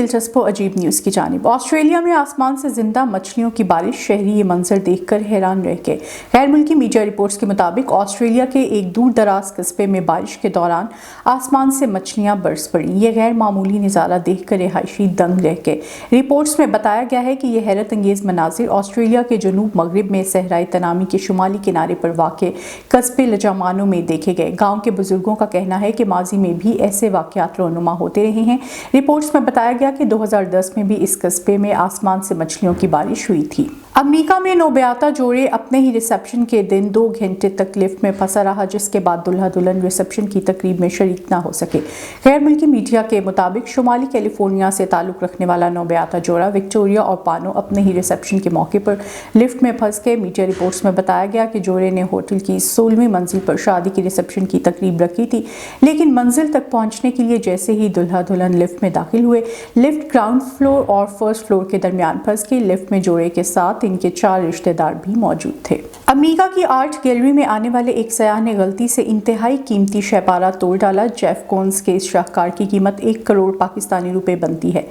دلچسپ و عجیب نیوز کی جانب۔ آسٹریلیا میں آسمان سے زندہ مچھلیوں کی بارش، شہری یہ منظر دیکھ کر حیران رہ گئے۔ غیر ملکی میڈیا رپورٹس کے مطابق آسٹریلیا کے ایک دور دراز قصبے میں بارش کے دوران آسمان سے مچھلیاں برس پڑیں۔ یہ غیر معمولی نظارہ دیکھ کر رہائشی دنگ رہ گئے۔ رپورٹس میں بتایا گیا ہے کہ یہ حیرت انگیز مناظر آسٹریلیا کے جنوب مغرب میں صحرائے تنامی کے شمالی کنارے پر واقع قصبے لجامانو میں دیکھے گئے۔ گاؤں کے بزرگوں کا کہنا ہے کہ ماضی میں بھی ایسے واقعات رونما ہوتے رہے ہیں۔ رپورٹس میں بتایا گیا کہ 2010 میں بھی اس قصبے میں آسمان سے مچھلیوں کی بارش ہوئی تھی۔ امریکہ میں نوبیاہتا جوڑے اپنے ہی ریسیپشن کے دن 2 گھنٹے تک لفٹ میں پھنسا رہا، جس کے بعد دلہا دلہن ریسیپشن کی تقریب میں شریک نہ ہو سکے۔ غیر ملکی میڈیا کے مطابق شمالی کیلیفورنیا سے تعلق رکھنے والا نوبیاہتا جوڑا وکٹوریا اور پانو اپنے ہی ریسیپشن کے موقع پر لفٹ میں پھنس گئے۔ میڈیا رپورٹس میں بتایا گیا کہ جوڑے نے ہوٹل کی 16ویں منزل پر شادی کی ریسیپشن کی تقریب رکھی تھی، لیکن منزل تک پہنچنے کے لیے جیسے ہی دلہا دلہن لفٹ میں داخل ہوئے، لفٹ گراؤنڈ فلور اور فرسٹ فلور کے درمیان پھنس گئی۔ لفٹ میں جوڑے کے ساتھ ان کے 4 رشتہ دار بھی موجود تھے۔ امریکہ کی آرٹ گیلری میں آنے والے ایک سیاح نے غلطی سے انتہائی قیمتی شہ پارہ توڑ ڈالا۔ جیف کونز کے اس شاہکار کی قیمت 1 کروڑ پاکستانی روپے بنتی ہے۔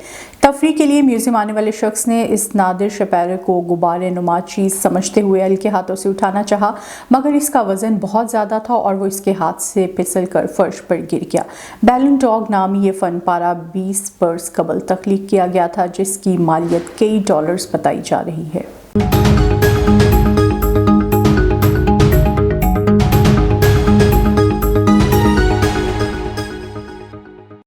تفریح کے لیے میوزیم آنے والے شخص نے اس نادر شہ پارے کو غبارے نما چیز سمجھتے ہوئے ہلکے ہاتھوں سے اٹھانا چاہا، مگر اس کا وزن بہت زیادہ تھا اور وہ اس کے ہاتھ سے پھسل کر فرش پر گر گیا۔ بیلون ڈاگ نامی یہ فن پارہ 20 برس قبل تخلیق کیا گیا تھا، جس کی مالیت کئی ڈالرز بتائی جا رہی ہے۔